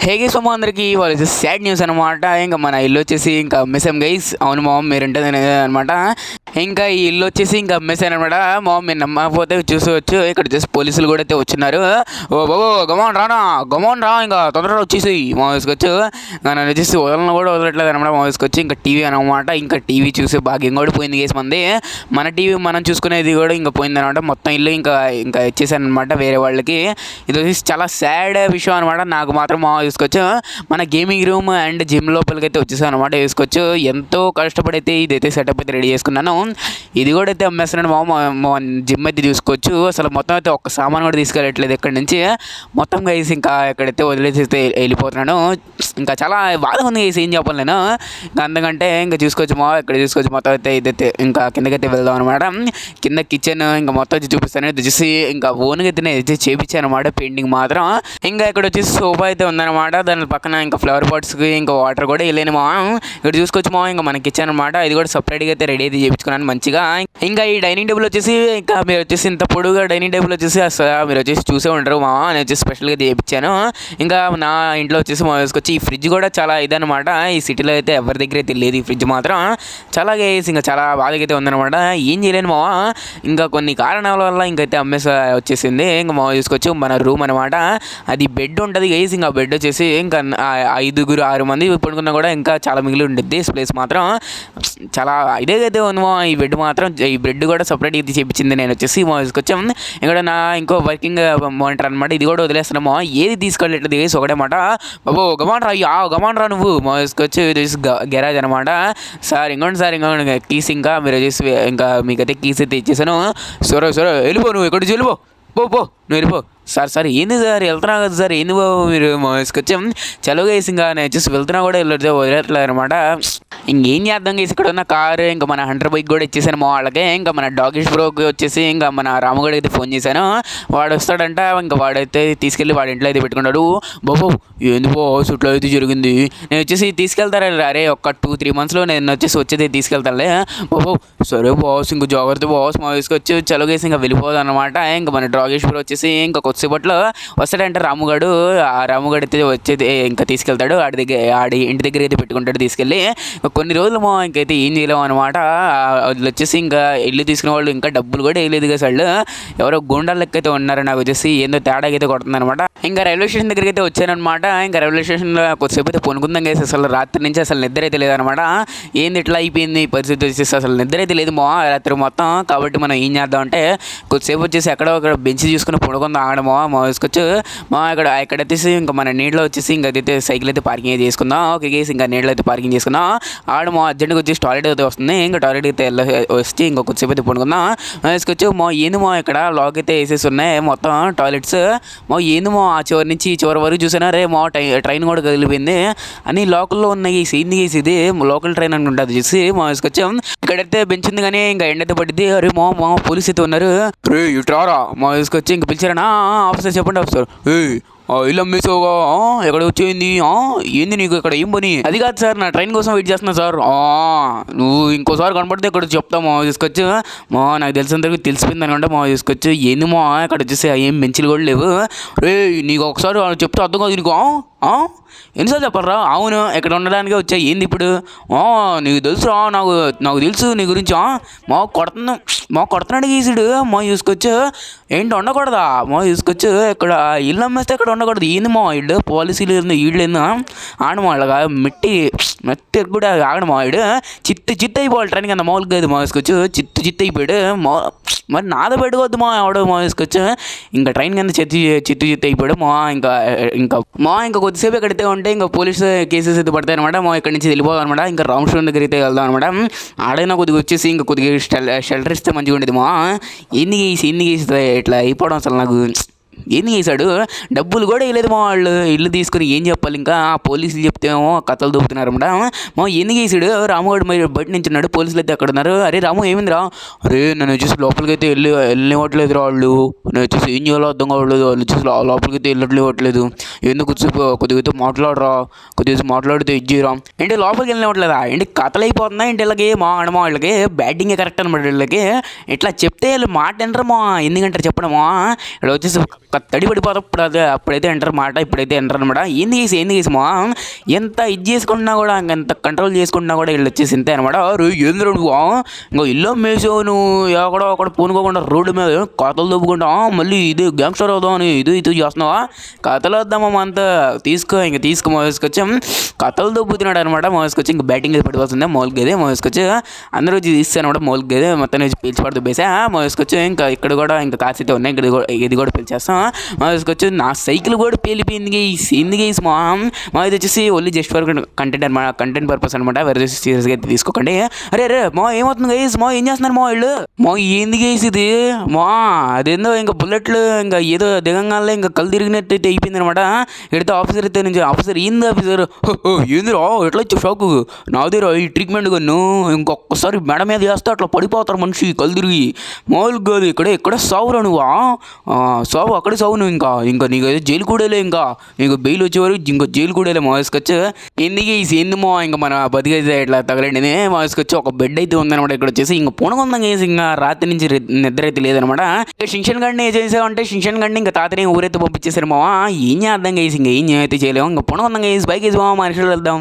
Hegai సోమ అందరికి వాళ్ళు sad news అనమాట. ఇంకా మన ఇల్లు వచ్చేసి ఇంకా అమ్మేసాం గైస్. అవును మామ్ మీరు ఉంటుంది అనమాట. ఇంకా ఈ ఇల్లు వచ్చేసి ఇంకా అమ్మేసాను అనమాట. మామ్ మీరు నమ్మకపోతే చూసుకోవచ్చు. ఇక్కడ వచ్చేసి పోలీసులు కూడా అయితే వచ్చినారు. ఓ బాబు గమౌన్ రానా, గమౌన్ రా, ఇంకా తొందరగా వచ్చేసి మా తీసుకొచ్చు. నన్ను వచ్చేసి వదలను కూడా వదలట్లేదు అనమాట. మా తీసుకొచ్చి ఇంకా టీవీ అనమాట. ఇంకా టీవీ చూసే భాగ్యం కూడా పోయింది గేస్ మంది. మన టీవీ మనం చూసుకునేది కూడా ఇంకా పోయింది అనమాట. మొత్తం ఇల్లు ఇంకా ఇంకా ఇచ్చేసాను అనమాట వేరే వాళ్ళకి. ఇది వచ్చేసి చాలా సాడ్ విషయం అనమాట. నాకు మాత్రం మా తీసుకోవచ్చు మన గేమింగ్ రూమ్ అండ్ జిమ్ లోపలికి అయితే వచ్చేసాను అనమాట. వేసుకోవచ్చు ఎంతో కష్టపడైతే ఇదైతే సెటప్ అయితే రెడీ చేసుకున్నాను. ఇది కూడా అయితే అమ్మేస్తున్నాను మా జిమ్ అయితే చూసుకోవచ్చు. అసలు మొత్తం అయితే ఒక్క సామాన్ కూడా తీసుకెళ్ళట్లేదు ఇక్కడి నుంచి. మొత్తం గైస్ ఇంకా ఎక్కడైతే వదిలేసి అయితే వెళ్ళిపోతున్నాను. ఇంకా చాలా బాధగా ఉంది గైస్, ఏం చెప్పాలి నేను. ఇంకా అందుకంటే ఇంకా చూసుకోవచ్చు ఇక్కడ చూసుకోవచ్చు. మొత్తం అయితే ఇదైతే ఇంకా కిందకైతే వెళ్దాం అనమాట. కింద కిచెన్ ఇంకా మొత్తం వచ్చి చూపిస్తాను. ఇది వచ్చేసి ఇంకా ఓన్గా అయితే చేపించాను అనమాట పెయింటింగ్ మాత్రం. ఇంకా ఇక్కడ వచ్చేసి సోఫా అయితే ఉందన్నమాట. దాని పక్కన ఇంకా ఫ్లవర్ పాట్స్కి ఇంకా వాటర్ కూడా వెళ్ళాను ఇక్కడ చూసుకోవచ్చు ఇంకా మన కిచెన్ అనమాట. ఇది కూడా సపరేట్గా అయితే రెడీ అయితే చేయించుకున్నాను మంచిగా. ఇంకా ఈ డైనింగ్ టేబుల్ వచ్చేసి ఇంకా మీరు వచ్చేసి ఇంత పొడుగా డైనింగ్ టేబుల్ వచ్చేసి మీరు వచ్చేసి చూసే ఉంటారు నేను వచ్చేసి స్పెషల్గా చేయించాను. ఇంకా నా ఇంట్లో వచ్చేసి తీసుకొచ్చి ఈ ఫ్రిడ్జ్ కూడా చాలా ఇదనమాట. ఈ సిటీలో అయితే ఎవరి దగ్గర అయితే లేదు ఈ ఫ్రిడ్జ్ మాత్రం. చాలా ఇంకా చాలా బాధగా అయితే ఉందన్నమాట. ఏం చేయలేను ఇంకా కొన్ని కారణాల వల్ల ఇంకైతే వచ్చేసింది. ఇంకా తీసుకొచ్చి మన రూమ్ అనమాట. అది బెడ్ ఉంటుంది గైస్. ఇంకా బెడ్ వచ్చేసి ఇంకా 5-6 మంది పడుకున్నా కూడా ఇంకా చాలా మిగిలి ఉండేది ప్లేస్ మాత్రం. చాలా ఇదే అయితే ఉందో ఈ బెడ్ మాత్రం. ఈ బెడ్ కూడా సపరేట్ ఇది చేయించింది నేను వచ్చేసి తీసుకొచ్చాం. ఇక్కడ నా ఇంకో వర్కింగ్ మానిటర్ అనమాట. ఇది కూడా వదిలేస్తున్నామో ఏది తీసుకెళ్ళట్లేదు గైస్ ఒకటే మాట. బాబు గమాన్ రా, గమాన్ రా నువ్వు తీసుకొచ్చి గెరాజ్ అనమాట. సార్ ఇంకోండి కీస్ ఇంకా మీరు వచ్చేసి ఇంకా మీకైతే కీస్ అయితే ఇచ్చేసాను. సరే వెళ్ళిపో, నువ్వు ఎక్కడి నుంచి వెళ్ళిపో, పో నువ్వు వెళ్ళిపో. సార్ ఏంది సార్ వెళ్తున్నా కదా సార్, ఏంది బాబు మీరు తీసుకొచ్చాం. చలువుగా వేసి ఇంకా నేను వచ్చేసి వెళ్తున్నా కూడా వదిలేట్లేదు అనమాట. ఇంకేం చేద్దాం గేసి ఇక్కడ ఉన్న కారు ఇంకా మన హంటర్ బైక్ కూడా ఇచ్చేసాను వాళ్ళకి. ఇంకా మన డాగిష్ బ్రోకి వచ్చేసి ఇంకా మన రాముగడికి అయితే ఫోన్ చేశాను. వాడు వస్తాడంట. ఇంకా వాడైతే తీసుకెళ్ళి వాడి ఇంట్లో అయితే పెట్టుకున్నాడు. బాబు ఏంది బాస్ ఇట్లా అయితే జరిగింది, నేను వచ్చేసి తీసుకెళ్తారా అరే ఒక 2-3 monthsలో నేను వచ్చేది తీసుకెళ్తానులే. బాబు సరే బాస్ ఇంక జాగ్రత్త బాస్ తీసుకొచ్చి చలుగేసి ఇంకా వెళ్ళిపోదు అనమాట. ఇంకా మన డాగిష్ బ్రో వచ్చేసి ఇంకా కొద్దిసేపట్లో వస్తాడంటే రాముగాడు. ఆ రాముగాడు అయితే వచ్చేది ఇంకా తీసుకెళ్తాడు ఆడి ఇంటి దగ్గర అయితే పెట్టుకుంటాడు తీసుకెళ్ళి. కొన్ని రోజులు ఇంకైతే ఏం చేయలేము అనమాట. వాళ్ళు వచ్చేసి ఇంకా ఇల్లు తీసుకునే వాళ్ళు ఇంకా డబ్బులు కూడా వేయలేదు కదా వాళ్ళు. ఎవరో గుండాల లెక్క అయితే ఉన్నారు. నాకు వచ్చేసి ఏందో తేడాగా అయితే కొడుతుంది అనమాట. ఇంకా రైల్వే స్టేషన్ దగ్గరికి అయితే వచ్చానమాట. ఇంకా రైల్వే స్టేషన్లో కొద్దిసేపు అయితే పొనుకుందాం కదా. అసలు రాత్రి నుంచి అసలు నిద్ర అయితే లేదనమాట. ఏంది ఇట్లా అయిపోయింది పరిస్థితి వచ్చేసి అసలు నిద్ర అయితే లేదు రాత్రి మొత్తం. కాబట్టి మనం ఏం చేద్దాం అంటే కొద్దిసేపు వచ్చేసి ఒక బెంచ్ చూసుకుని పొనుకుందాం ఆగడమో తీసుకొచ్చు ఇక్కడ వచ్చేసి ఇంకా మన నీళ్ళలో వచ్చేసి ఇంకా అయితే సైకిల్ అయితే పార్కింగ్ అయితే చేసుకుందాం. ఓకే గేస్ ఇంకా నీళ్ళు అయితే పార్కింగ్ చేసుకుందాం. అర్జెంట్గా వచ్చేసి టాయిలెట్ అయితే వస్తుంది. ఇంకా టాయిలెట్ అయితే వచ్చి ఇంకా కొద్దిసేపు అయితే పడుకుందాం తీసుకొచ్చు. ఏంది ఇక్కడ లాక్ అయితే వేసేసి ఉన్నాయి మొత్తం టాయిలెట్స్. ఏంది ఆ చివరి నుంచి ఈ చివరి వరకు చూసినా రే ట్రైన్ కూడా కదిలిపోయింది అని లోకల్లో ఉన్నాయి. ఏంది గేసి ఇది లోకల్ ట్రైన్ అని ఉంటుంది చూసి తీసుకొచ్చాం. ఇక్కడైతే బెంచ్ ఉంది కానీ ఇంకా ఎండైతే పట్టింది. అరే పోలీస్ అయితే ఉన్నారు. రే ఇట్రారా తీసుకొచ్చి ఇంకా పిలిచారా ఆఫీసర్ చెప్పండి ఆఫీసర్. ఇల్లు అమ్మేసావుగా ఎక్కడ వచ్చేయింది ఏంది నీకు ఇక్కడ ఏం పని? అది కాదు సార్ నా ట్రైన్ కోసం వెయిట్ చేస్తున్నా సార్. నువ్వు ఇంకోసారి కనపడితే ఇక్కడ చెప్తామో తీసుకొచ్చు. నాకు తెలిసినంతవరకు తెలిసిపోయింది అనుకుంటే తీసుకొచ్చు. ఏంది ఇక్కడ వచ్చేసి ఏం బెంచ్లు కూడా లేవు. రే నీకు ఒకసారి చెప్తే అర్థం కాదు నీకు. ఎన్నిసార్లు చెప్పరా? అవును ఇక్కడ ఉండడానికే వచ్చా. ఏంది ఇప్పుడు? నీకు తెలుసురా, నాకు తెలుసు నీ గురించి. కొడుతున్నాడు గీసుడు చూసుకోవచ్చు. ఏంటి ఉండకూడదా చూసుకోవచ్చు. ఇక్కడ ఇల్లు అమ్మేస్తే ఇక్కడ ఉండకూడదు. ఏంది ఇల్లు పాలసీలు ఈళ్ళు ఆడమాళ్ళగా మెట్టి కూడా ఆగడమాడు. చిత్త అయిపోవాలి ట్రైన్ కింద మామూలుగా కాదు చూసుకోవచ్చు. చిత్త అయిపోయాడు. మరి నాద పెట్టుకోవద్దు ఎవడో తీసుకొచ్చు. ఇంకా ట్రైన్ కింద చిత్తు అయిపోయాడు ఇంకా కొద్దిసేపు ఎక్కడైతే ఉంటే ఇంకా పోలీసు కేసెస్ అయితే పడతాయి అనమాట. ఇక్కడి నుంచి వెళ్ళిపోదాం అనమాట. ఇంకా రౌండ్ స్టోన్ దగ్గర అయితే వెళ్దాం అనమాట. ఆడైనా కొద్దిగా వచ్చేసి ఇంకా కొద్దిగా షెల్టర్ ఇస్తే మంచిగా ఉండేది. ఎన్ని గీసి ఇట్లా అయిపోవడం అసలు నాకు ఏంది చేశాడు. డబ్బులు కూడా వేయలేదు వాళ్ళు. ఇల్లు తీసుకుని ఏం చెప్పాలి ఇంకా. పోలీసులు చెప్తేమో కథలు దొబ్బుతున్నారు అనమాట. ఎందుకు వేసాడు రాముగాడు మరి బయట నుంచి ఉన్నాడు. పోలీసులు అయితే అక్కడ ఉన్నారు. అరే రాము ఏమిందిరా? అరే నన్ను వచ్చేసి లోపలికి అయితే వెళ్ళనివ్వట్లేదు వాళ్ళు. నేను వచ్చేసి ఏం చేయాలో అర్థం కావట్లేదు. వాళ్ళు వచ్చేసి లోపలికి అయితే వెళ్ళట్లేదు. ఎందుకు కొద్దిగా మాట్లాడరా, కొద్దిగా మాట్లాడితే ఇచ్చేయరా. ఏంటి లోపలికి వెళ్ళనివ్వట్లేదా? ఏంటి కథలు అయిపోతుందా ఏంటి? వీళ్ళకి వాళ్ళకి బ్యాటింగే కరెక్ట్ అనమాట. వీళ్ళకి ఇట్లా చెప్తే వీళ్ళు మాట వినరమా. ఎందుకంటారు చెప్పడమా. ఇక్కడ వచ్చేసి తడి పడిపోతా అప్పుడైతే ఎంటర్ మాట, ఇప్పుడైతే ఎంటర్ అనమాట. ఏంది కేసు మా ఎంత ఇది చేసుకుంటున్నా కూడా, ఎంత కంట్రోల్ చేసుకుంటున్నా కూడా వీళ్ళు వచ్చేసి ఇంతే అనమాట. ఏంద్ర నువ్వు ఇంకా ఇల్లు మేసావు నువ్వు, ఎక్కడో అక్కడ పూనుకోకుండా రోడ్డు మీద కథలు దొబ్బుకుంటా, మళ్ళీ ఇది గ్యాంగ్స్టర్ అవుదాం అని ఇది చేస్తున్నావా? కథలు వద్దామా అంతా తీసుకో మోసుకొచ్చాం. కథలు దొబ్బుతున్నాడు అనమాట మోసుకొచ్చి. ఇంకా బ్యాటింగ్ అయితే పడిపోతుంది మౌలిక గదే మోసుకొచ్చి. అందరూ వచ్చి తీస్తాను అనమాట మౌలిక గదే మొత్తం వచ్చి పీల్చి పడుతూ బేసా మోసుకొచ్చి. ఇంకా ఇక్కడ కూడా ఇంకా కాసితే ఉన్నాయి, ఇది కూడా పిలిచేస్తాం మోసుకొచ్చి. నా సైకిల్ కూడా పేలిపోయింది ఎందుకు మా ఇది వచ్చేసి ఓన్లీ జస్ట్ ఫర్ కంటెంట్ అనమాట, కంటెంట్ పర్పస్ అనమాట. వేరే సీరియస్గా అయితే తీసుకోకండి. అరే మా ఏమవుతుంది గైస్, మా ఏం చేస్తున్నారు మా వీళ్ళు? మా ఏంది గైస్ ఇది మా అదేందో ఇంకా బుల్లెట్లు ఇంకా ఏదో దిగంగానే ఇంకా కళ్ళు తిరిగినట్టు అయితే అయిపోయింది అనమాట. ఎడితే ఆఫీసర్ అయితే నుంచి ఆఫీసర్ ఏంది ఆఫీసర్ ఏందిరా ఎట్లా వచ్చి షాకు నాదేరా ఈ ట్రీట్మెంట్ కన్ను, ఇంకొకసారి మెడ మీద వేస్తే అట్లా పడిపోతారు మనిషి కళ్ళు తిరిగి. మామూలుగా కాదు, ఇక్కడ సావురా నువ్వా, సావు అక్కడే సావు నువ్వు. ఇంకా నీకు జైలు కూడాలే, ఇంకా బెయిల్ వచ్చేవారు ఇంకా జైలు కూడాలే మావేసుకొచ్చి. ఎందుకు ఈ ఏంది ఇంకా మన బతికైతే ఇట్లా తగలండి మావేసుకొచ్చి. ఒక బెడ్ అయితే ఉందనమాట ఇక్కడ వచ్చేసి. ఇంకా పొనగొందాం వేసి ఇంకా రాత్రి నుంచి నిద్ర అయితే లేదనమాట. శింషన్ గడిని ఏం చేసామంటే శింషన్ గడిని ఇంకా తాతని ఊరైతే పంపించేసారు మావా. ఏం చేద్దాం గేసి, ఇంకా ఏం అయితే చేయలేము. ఇంకా పొనగొందాం గేసి బైక్ వేసి మావా మనుషులు వెళ్దాం.